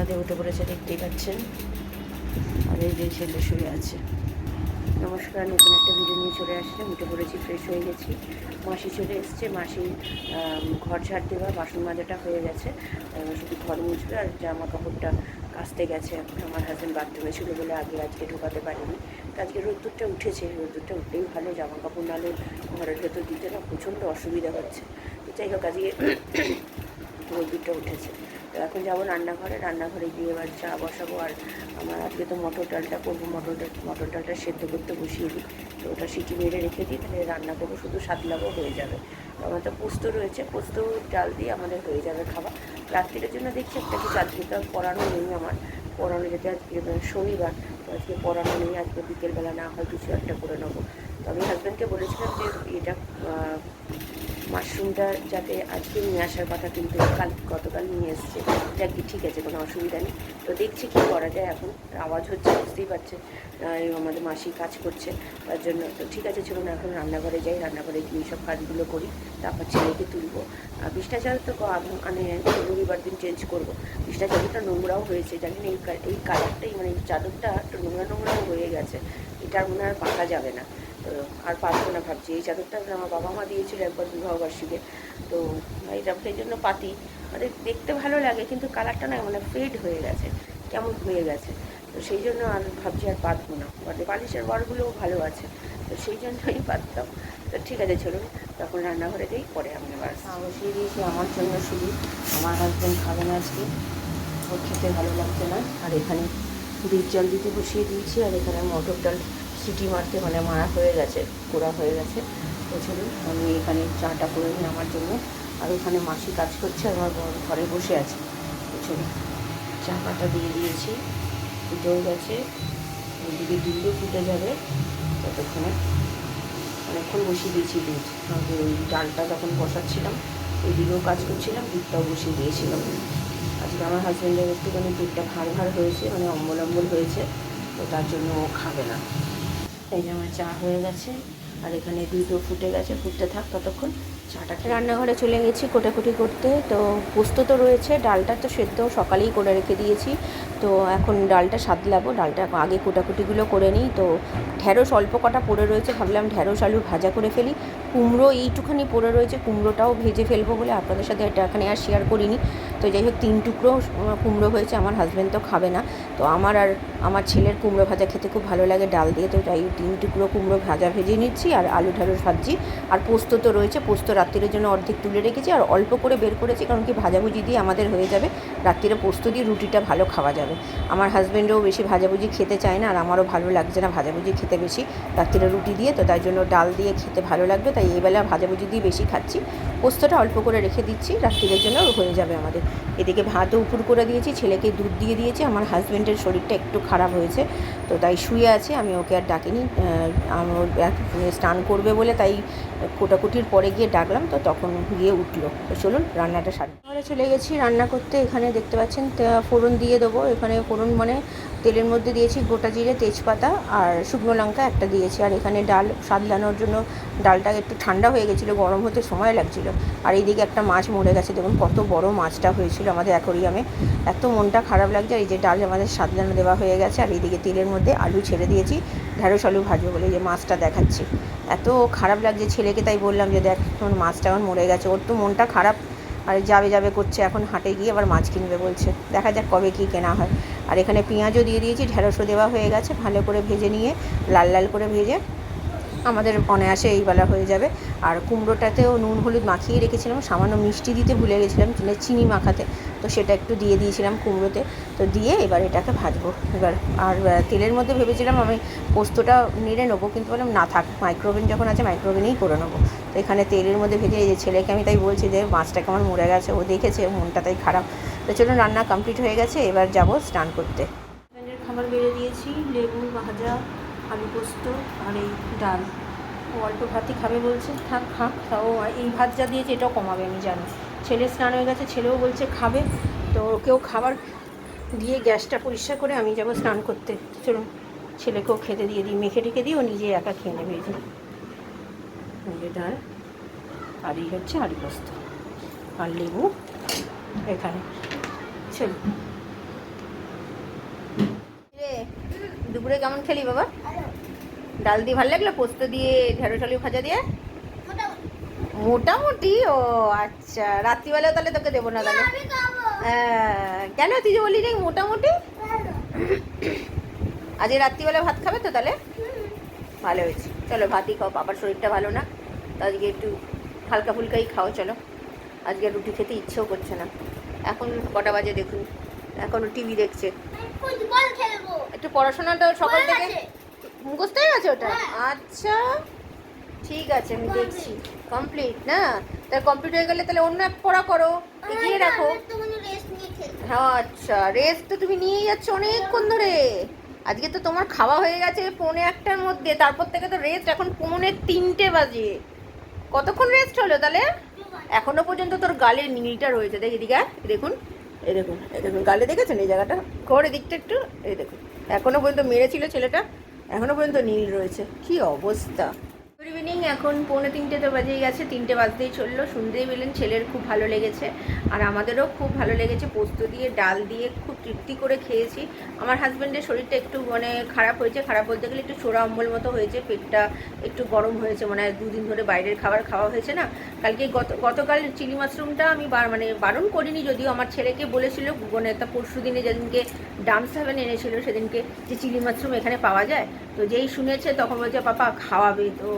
কাঁধে উঠে পড়েছে, দেখতেই পাচ্ছেন। আর এই যে ছেলে শুয়ে আছে। নমস্কার, নতুন একটা ভিডিও নিয়ে চলে আসলাম। উঠে পড়েছি, ফ্রেশ হয়ে গেছি। মাসি চলে এসছে। মাসি ঘর ঝাড় দেওয়া, বাসন মাজাটা হয়ে গেছে, শুধু ঘর মুছবে আর জামা কাপড়টা কাচতে গেছে। এখন আমার হাজব্যান্ড বাথরুমে ছিল বলে আজকে ঢোকাতে পারিনি। তো আজকে রোদ্দুরটা উঠেছে, রোদ্দুরটা উঠলেই ভালো, জামা কাপড় নাহলে ঘরের ভেতর দিতে না প্রচণ্ড অসুবিধা হচ্ছে। তো যাই হোক, আজকে রোদ্দুরটা উঠেছে। তো এখন যাবো রান্নাঘরে গিয়ে এবার চা বসাবো। আর আমার আজকে তো মটর ডালটা করবো, মটর ডালটা সেদ্ধ করতে বসিয়ে দিই। তো ওটা সিটি মেরে রেখে দিই, তাহলে রান্না করবো, শুধু সাতলাবো হয়ে যাবে। তো আমার তো পোস্ত রয়েছে, পোস্ত ডাল দিয়ে আমাদের হয়ে যাবে খাওয়া। রাত্রির জন্য দেখছি একটা কিছু, আজকে তো পড়ানো নেই আমার, পড়ানো যেতে আজকে শনিবার, তো আজকে পড়ানো নেই। আজকে বিকেলবেলা না হয় কিছু একটা করে নেবো। তো আমি হাজব্যান্ডকে বলেছিলাম যে এটা মাশরুমটা যাতে আজকে নিয়ে আসার কথা, কিন্তু গতকাল নিয়ে এসছে। যাক, ঠিক আছে, কোনো অসুবিধা নেই। তো দেখছি কী করা যায়। এখন আওয়াজ হচ্ছে, বুঝতেই পারছে, আমাদের মাসি কাজ করছে, তার জন্য। তো ঠিক আছে, চলুন এখন রান্নাঘরে যাই, রান্নাঘরে গিয়ে সব কাজগুলো করি, তারপর ছেলেকে তুলবো। বিছনা চাদর তো মানে রবিবার দিন চেঞ্জ করবো। বিছনা চাদরটা নোংরাও হয়েছে, জানি না এই কালারটাই, মানে এই চাদরটা একটু নোংরাও হয়ে গেছে। এটা মনে আর পাতা যাবে না, তো আর পাতবো না ভাবছি। এই চাদরটা আমার বাবা মা দিয়েছিল একবার বিবাহবার্ষিকে, তো এটা সেই জন্য পাতি, মানে দেখতে ভালো লাগে, কিন্তু কালারটা না মানে ফেড হয়ে গেছে, কেমন হয়ে গেছে। তো সেই জন্য আর ভাবছি আর পাতবো না। বালিশের ওয়ারগুলোও ভালো আছে, তো সেই জন্যই পাততাম। তো ঠিক আছে, চলুন তখন রান্নাঘরে যাই, পরে আমি আবার বসিয়ে দিয়েছি আমার জন্য শুধু। আমার হাজব্যান্ড খাবে না আজকে, ওর খেতে ভালো লাগছে না। আর এখানে বীজ জল দিতে বসিয়ে দিয়েছি, আর এখানে মটর ডাল সিটি মারতে, মানে মারা হয়ে গেছে, পোড়া হয়ে গেছে। তো চলুন আমি এখানে চাটা করে নিই আমার জন্য। আর ওখানে মাসি কাজ করছে, আমার ঘরে বসে আছে। তো চলুন, চা পাতা দিয়ে দিয়েছি, ফুটেও গেছে, ওইদিকে দুধও ফুটে যাবে। ততক্ষণে অনেকক্ষণ বসিয়ে দিয়েছি দুধ, আমি ওই ডালটা যখন বসাচ্ছিলাম ওইদিকেও কাজ করছিলাম, দুধটাও বসিয়ে দিয়েছিলাম। আজকে আমার হাজব্যান্ডের একটুখানি পেটটা ভার হয়েছে, মানে অম্বল হয়েছে, তো তার জন্য ও খাবে না। এই যে আমার চা হয়ে গেছে, আর এখানে দুধও ফুটে গেছে, ফুটতে থাক ততক্ষণ। চাটা রান্নাঘরে চলে গেছি কোটাকুটি করতে। তো পোস্ত তো রয়েছে, ডালটা তো সেদ্ধ সকালেই করে রেখে দিয়েছি। তো এখন ডালটা সাদলাবো, ডালটা আগে কোটাকুটিগুলো করে নিই। তো ঢ্যাঁড়স অল্প কটা পড়ে রয়েছে, ভাবলাম ঢ্যাঁড়স আলু ভাজা করে ফেলি। কুমড়ো এইটুখানি পড়ে রয়েছে, কুমড়োটাও ভেজে ফেলবো বলে আপনাদের সাথে এটা এখানে আর শেয়ার করিনি। তো যাই হোক, 3 টুকরো কুমড়ো হয়েছে, আমার হাজব্যান্ড তো খাবে না। তো আমার আর আমার ছেলের কুমড়ো ভাজা খেতে খুব ভালো লাগে ডাল দিয়ে, তো তাই 3 টুকরো কুমড়ো ভাজা ভেজে নিচ্ছি, আর আলু ঢ্যাঁড়স ভাজছি। আর পোস্ত তো রয়েছে, পোস্ত রাত্রির জন্য অর্ধেক তুলে রেখেছি, আর অল্প করে বের করেছি, কারণ কি ভাজাভুজি দিয়ে আমাদের হয়ে যাবে। রাত্রিরে পোস্ত দিয়ে রুটিটা ভালো খাওয়া যাবে। আমার হাজব্যান্ডও বেশি ভাজাভুজি খেতে চায় না, আর আমারও ভালো লাগছে না ভাজাভুজি খেতে বেশি রাত্রিরে রুটি দিয়ে, তো তাই জন্য ডাল দিয়ে খেতে ভালো লাগবে, তাই এইবেলা ভাজাভুজি দিয়ে বেশি খাচ্ছি। পোস্তটা অল্প করে রেখে দিচ্ছি, রাত্রিরের জন্য হয়ে যাবে আমাদের। এদিকে ভাতও উপর করে দিয়েছি, ছেলেকে দুধ দিয়ে দিয়েছি। আমার হাজব্যান্ডের শরীরটা একটু খারাপ হয়েছে, তো তাই শুয়ে আছে, আমি ওকে আর ডাকিনি। আমার স্নান করবে বলে তাই কোটাকুটির পরে গিয়ে ডাকলাম, তো তখন গিয়ে উঠলো। তো চলুন রান্নাটা সারি। ঘরে চলে গেছি রান্না করতে। এখানে দেখতে পাচ্ছেন ফোড়ন দিয়ে দেবো। এখানে ফোড়ন মানে তেলের মধ্যে দিয়েছি গোটা জিরে, তেজপাতা আর শুকনো লঙ্কা একটা দিয়েছি। আর এখানে ডাল সাদলানোর জন্য ডালটা একটু ঠান্ডা হয়ে গেছিলো, গরম হতে সময় লাগছিলো। আর এইদিকে একটা মাছ মরে গেছে, দেখুন কত বড় মাছটা হয়েছিল আমাদের অ্যাকোরিয়ামে। এত মনটা খারাপ লাগছে। আর এই যে ডাল আমাদের সাদলানো দেওয়া হয়ে গেছে, আর এইদিকে তেলের মধ্যে আলু ছেড়ে দিয়েছি, ঢ্যাঁড়স আলু ভাজবো বলে যে মাছটা দেখাচ্ছি। এত খারাপ লাগছে ছেলেকে, তাই বললাম যে দেখ তোর মাছটা এখন মরে গেছে। ওর তো মনটা খারাপ, আর যাবে করছে, এখন হাটে গিয়ে আবার মাছ কিনবে বলছে। দেখা যাক কবে কী কেনা হয়। আর এখানে পেঁয়াজও দিয়ে দিয়েছি, ঢ্যাঁড়সও দেওয়া হয়ে গেছে, ভালো করে ভেজে নিয়ে লাল করে ভেজে আমাদের অনায়াসে এইবেলা হয়ে যাবে। আর কুমড়োটাতেও নুন হলুদ মাখিয়ে রেখেছিলাম, সামান্য মিষ্টি দিতে ভুলে গেছিলাম, চিনি মাখাতে, তো সেটা একটু দিয়ে দিয়েছিলাম কুমড়োতে। তো দিয়ে এবার এটাকে ভাজবো এবার। আর তেলের মধ্যে ভেবেছিলাম আমি পোস্তটা নেড়ে নেবো, কিন্তু বললাম না থাক, মাইক্রোওভেন যখন আছে মাইক্রোওভেনেই করে নেবো। তো এখানে তেলের মধ্যে ভেজে, এই যে ছেলেকে আমি তাই বলছি যে মাছটাকে আমার মরে গেছে, ও দেখেছে, মনটা তাই খারাপ। তো চলুন রান্না কমপ্লিট হয়ে গেছে, এবার যাবো স্নান করতে। খাবার বেড়ে দিয়েছি, লেবু ভাজা, আলু পোস্ত আর এই ডাল। ও অল্প ভাতই খাবে বলছে, থাক খাক, তাও এই ভাত যা দিয়েছে এটাও কমাবে আমি জানি। ছেলে স্নান হয়ে গেছে, ছেলেও বলছে খাবে, তো ওকেও খাবার দিয়ে গ্যাসটা পরিষ্কার করে আমি যাব স্নান করতে। চলুন ছেলেকেও খেতে দিয়ে দিই, মেখে টেখে দিই, ও নিজে একা খেয়ে নেবে। এই যে ডাল, আর এই হচ্ছে আলু পোস্ত আর লেবু এখানে। চলুন দুপুরে কেমন খেলি বাবা? ডাল দিয়ে ভালো লাগলো, পোস্ত দিয়ে, ঢেঁড়স আলু ভাজা দিয়ে? মোটামুটি। ও আচ্ছা, রাত্রিবেলা তাহলে তোকে দেবো না তাহলে? কেন, তুই যে বলি রে মোটামুটি? আজকে রাত্রিবেলা ভাত খাবে তো তাহলে? ভালো হয়েছে, চলো ভাতই খাও, বাবার শরীরটা ভালো না তো আজকে একটু হালকা ফুলকাই খাও। চলো, আজকে রুটি খেতে ইচ্ছেও করছে না। এখন কটা বাজে দেখুন, এখনো টিভি দেখছে। একটু পড়াশোনাটা সকাল থেকে মুখস্থ হয়ে গেছে ওটা? আচ্ছা ঠিক আছে, আমি দেখছি। কমপ্লিট না? তাহলে কমপ্লিট হয়ে গেলে তাহলে অন্য এক পড়া করো, এগিয়ে রাখো। হ্যাঁ আচ্ছা, রেস্ট তো তুমি নিয়েই যাচ্ছ অনেকক্ষণ ধরে। আজকে তো তোমার খাওয়া হয়ে গেছে 1:45-র মধ্যে, তারপর থেকে তো রেস্ট, এখন 2:45 বাজে। কতক্ষণ রেস্ট হলো তাহলে? এখনো পর্যন্ত তোর গালের নীলটা রয়েছে, দেখ এদিকে দেখুন, এই দেখুন, এই দেখুন গালে, দেখেছেন এই জায়গাটা? করে দিকটা একটু, এই দেখুন এখনো পর্যন্ত মেরেছিল ছেলেটা, এখনো পর্যন্ত নীল রয়েছে। কি অবস্থা! গুড ইভিনিং, এখন 2:45 তো বাজেই গেছে, 3টে বাজতেই চললো। শুনতেই পেলেন ছেলের খুব ভালো লেগেছে, আর আমাদেরও খুব ভালো লেগেছে। পোস্ত দিয়ে ডাল দিয়ে খুব তৃপ্তি করে খেয়েছি। আমার হাজব্যান্ডের শরীরটা একটু মানে খারাপ হয়েছে, খারাপ বলতে গেলে একটু চোরা অম্বল মতো হয়েছে, পেটটা একটু গরম হয়েছে, মানে 2 দিন ধরে বাইরের খাবার খাওয়া হয়েছে না। কালকে গতকাল চিলি মাশরুমটা আমি মানে বারণ করিনি, যদিও আমার ছেলেকে বলেছিল মানে তা পরশু দিনে যেদিনকে ডান্স হেভেন এনেছিল সেদিনকে যে চিলি মাশরুম এখানে পাওয়া যায়, তো যেই শুনেছে তখন বলছে পাপা খাওয়াবে, তো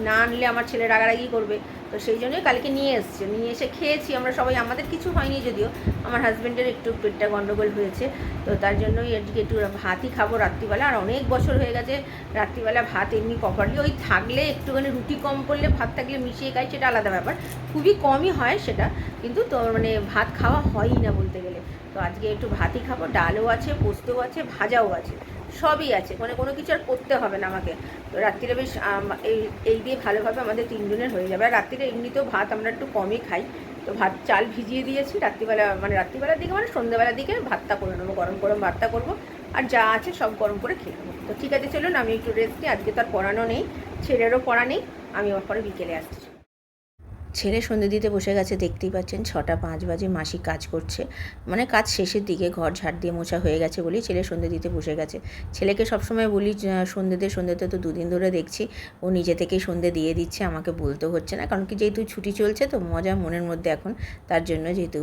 না আনলে আমার ছেলে রাগারাগি করবে। তো সেই জন্যই কালকে নিয়ে এসছে, নিয়ে এসে খেয়েছি আমরা সবাই। আমাদের কিছু হয়নি, যদিও আমার হাজব্যান্ডের একটু পেটটা গন্ডগোল হয়েছে, তো তার জন্যই আজকে একটু ভাতই খাবো রাত্রিবেলা। আর অনেক বছর হয়ে গেছে রাত্রিবেলা ভাত এমনি প্রপারলি, ওই থাকলে একটুখানি রুটি কম করলে, ভাত থাকলে মিশিয়ে খাই, সেটা আলাদা ব্যাপার, খুবই কমই হয় সেটা, কিন্তু তো মানে ভাত খাওয়া হয়ই না বলতে গেলে। তো আজকে একটু ভাতই খাবো, ডালও আছে, পোস্তও আছে, ভাজাও আছে, সবই আছে, মানে কোনো কিছু আর করতে হবে না আমাকে। তো রাত্রিরে বেশ এই দিয়ে ভালোভাবে আমাদের 3 জনের হয়ে যাবে। আর রাত্রিরে এমনিতেও ভাত আমরা একটু কমই খাই, তো ভাত চাল ভিজিয়ে দিয়েছি। রাত্রিবেলা মানে রাত্রিবেলার দিকে মানে সন্ধ্যেবেলার দিকে ভাতটা করে নেবো, গরম গরম ভাতটা করবো, আর যা আছে সব গরম করে খেয়ে নেবো। তো ঠিক আছে চলুন, আমি একটু রেস্ট নিই, আজকে তার পড়ানো নেই, ছেলেরও পড়া নেই, আমি ওর পরে বিকেলে আসছি। ছেলে সন্ধে দিতে বসে গেছে, দেখতেই পাচ্ছেন 6টা 5 বাজে, মাসি কাজ করছে, মানে কাজ শেষের দিকে, ঘর ঝাড় দিয়ে মোছা হয়ে গেছে বলেই ছেলে সন্ধে দিতে বসে গেছে। ছেলেকে সবসময় বলি সন্ধেতে তো 2 দিন ধরে দেখছি ও নিজে থেকেই সন্ধে দিয়ে দিচ্ছে, আমাকে বলতেও হচ্ছে না, কারণ কি যেহেতু ছুটি চলছে তো মজা মনের মধ্যে এখন, তার জন্য যেহেতু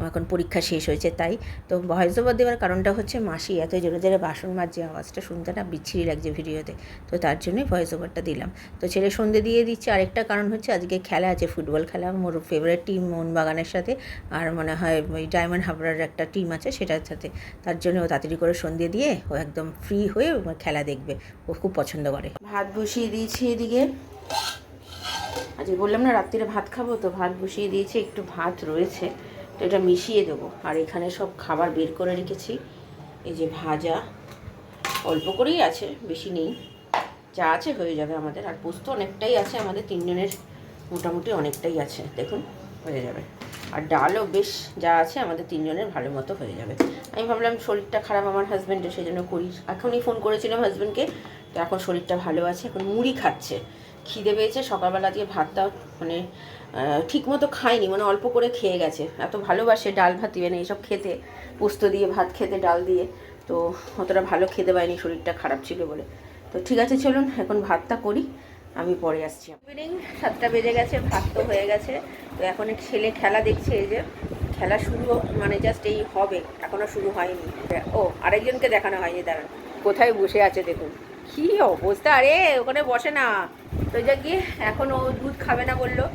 এখন পরীক্ষা শেষ হয়েছে তাই। তো ভয়েস ওভার দেওয়ার কারণটা হচ্ছে মাসি এত জোরে জোরে বাসন মাজছে, আওয়াজটা শুনতে না বিচ্ছিরি লাগছে ভিডিওতে, তো তার জন্যই ভয়েস ওভারটা দিলাম। তো ছেলে সন্ধে দিয়ে দিচ্ছে, আরেকটা কারণ হচ্ছে আজকে খেলা আছে, ফুটবল খেলা, মোর ফেভারিট টিম মোহনবাগানের সাথে, আর মনে হয় ওই ডায়মন্ড হাবড়ার একটা টিম আছে সেটার সাথে, তার জন্য ও তাড়াতাড়ি করে সন্ধে দিয়ে ও একদম ফ্রি হয়ে খেলা দেখবে, ও খুব পছন্দ করে। ভাত বসিয়ে দিয়েছি এদিকে, আজকে বললাম না রাত্রিরে ভাত খাবো, তো ভাত বসিয়ে দিয়েছি, একটু ভাত রয়েছে তো এটা মিশিয়ে দেবো। আর এখানে সব খাবার বের করে রেখেছি, এই যে ভাজা অল্প করেই আছে, বেশি নেই, যা আছে হয়ে যাবে আমাদের। আর পোস্ত অনেকটাই আছে, আমাদের 3 জনের মোটামুটি অনেকটাই আছে, দেখুন হয়ে যাবে। আর ডালও বেশ যা আছে আমাদের 3 জনের ভালো মতো হয়ে যাবে। আমি ভাবলাম শরীরটা খারাপ আমার হাজব্যান্ডের, সেই জন্য করি, এখনই ফোন করেছিলাম হাজব্যান্ডকে, তো এখন শরীরটা ভালো আছে, এখন মুড়ি খাচ্ছে, খিদে পেয়েছে। সকালবেলা দিয়ে ভাতটা মানে ঠিক মতো খায়নি, মানে অল্প করে খেয়ে গেছে, এত ভালোবাসে ডাল ভাত দিবে না এইসব খেতে, পোস্ত দিয়ে ভাত খেতে ডাল দিয়ে, তো অতটা ভালো খেতে পায়নি, শরীরটা খারাপ ছিল বলে। তো ঠিক আছে চলুন এখন ভাতটা করি, আমি পরে আসছি। ইভিনিং 7টা বেজে গেছে, ভাত তো হয়ে গেছে, তো এখন ছেলে খেলা দেখছে, এই যে খেলা শুরু মানে জাস্ট এই হবে, এখনও শুরু হয়নি। ও আরেকজনকে দেখানো হয়নি, দাঁড়ান কোথায় বসে আছে দেখুন, কী অবস্থা, আরে ওখানে বসে না, তো যা গিয়ে এখন ও দুধ খাবে না বললো,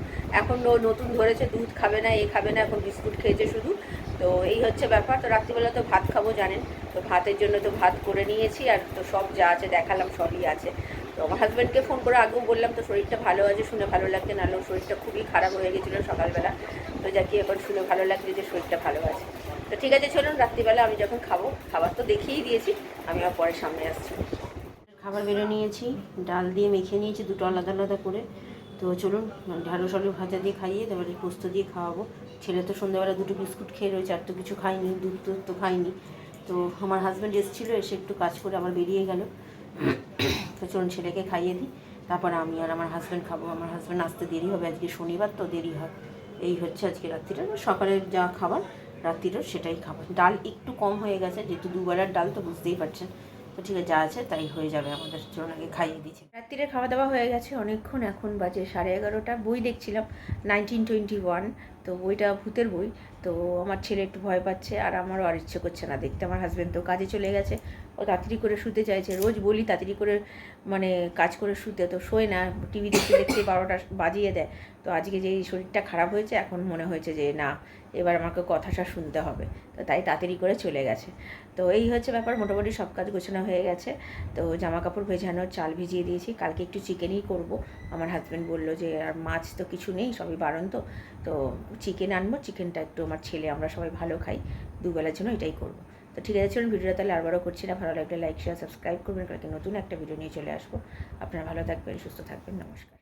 এখন ও নতুন ধরেছে দুধ খাবে না, এ খাবে না, এখন বিস্কুট খেয়েছে শুধু। তো এই হচ্ছে ব্যাপার। তো রাত্রিবেলা তো ভাত খাবো জানেন, তো ভাতের জন্য তো ভাত করে নিয়েছি, আর তো সব যা আছে দেখালাম সবই আছে। তো আমার হাজব্যান্ডকে ফোন করে আগেও বললাম, তো শরীরটা ভালো আছে শুনে ভালো লাগছে, নাহলেও শরীরটা খুবই খারাপ হয়ে গেছিলো সকালবেলা, তো যা কি এখন শুনে ভালো লাগছে যে শরীরটা ভালো আছে। তো ঠিক আছে চলুন, রাত্রিবেলা আমি যখন খাবো, খাবার তো দেখিয়েই দিয়েছি, আমি আর পরে সামনে আসছি। খাবার বেরো নিয়েছি, ডাল দিয়ে মেখে নিয়েছি দুটো আলাদা আলাদা করে, তো চলুন ঢ্যাঁড়স আলু ভাজা দিয়ে খাইয়ে তারপরে পোস্ত দিয়ে খাওয়াবো। ছেলে তো সন্ধ্যাবেলা 2টো বিস্কুট খেয়ে রয়েছে, আর তো কিছু খাইনি, দুধ তো খাইনি। তো আমার হাজব্যান্ড এসেছিলো, এসে একটু কাজ করে আবার বেরিয়ে গেল, তো চলুন ছেলেকে খাইয়ে দিই, তারপর আমি আর আমার হাজব্যান্ড খাবো। আমার হাজব্যান্ড আসতে দেরি হবে, আজকে শনিবার তো দেরি হয়। এই হচ্ছে আজকে রাত্রিটা, সকালের যা খাবার রাত্রিরও সেটাই খাবার। ডাল একটু কম হয়ে গেছে, যেহেতু 2 বেলার ডাল তো বুঝতেই পারছেন, তো ঠিক আছে, যা আছে তাই হয়ে যাবে, আমাদের জনকে খাইয়ে দিচ্ছে। রাত্রিরে খাওয়া দাওয়া হয়ে গেছে অনেকক্ষণ, এখন বাজে 11:30। বই দেখছিলাম 1921, তো বইটা ভূতের বই। তো আমার ছেলে একটু ভয় পাচ্ছে, আর আমারও আর ইচ্ছে করছে না দেখতে। আমার হাজব্যান্ড তো কাজে চলে গেছে, ও তাড়াতাড়ি করে শুতে চাইছে। রোজ বলি তাড়াতাড়ি করে মানে কাজ করে শুতে, তো শোয় না, টিভি দেখতে দেখতে 12টা বাজিয়ে দেয়। তো আজকে যেই শরীরটা খারাপ হয়েছে, এখন মনে হয়েছে যে না, এবার আমাকে কথাটা শুনতে হবে, তো তাই তাড়াতাড়ি করে চলে গেছে। তো এই হচ্ছে ব্যাপার, মোটামুটি সব কাজ গোছানো হয়ে গেছে। তো জামা কাপড় ভেজানো, চাল ভিজিয়ে দিয়েছি, কালকে একটু চিকেনই করব। আমার হাজব্যান্ড বললো যে আর মাছ তো কিছু নেই, সবই বাড়ন্ত, তো চিকেন আনবো। চিকেনটা একটু আমার ছেলে, আমরা সবাই ভালো খাই, দুবেলার জন্য এটাই করব। তো ঠিক আছে, চলুন ভিডিওটা তাহলে আরবারও করছি না, ভালো লাগলে লাইক শেয়ার সাবস্ক্রাইব করবেন, কালকে নতুন একটা ভিডিও নিয়ে চলে আসবো। আপনারা ভালো থাকবেন, সুস্থ থাকবেন, নমস্কার।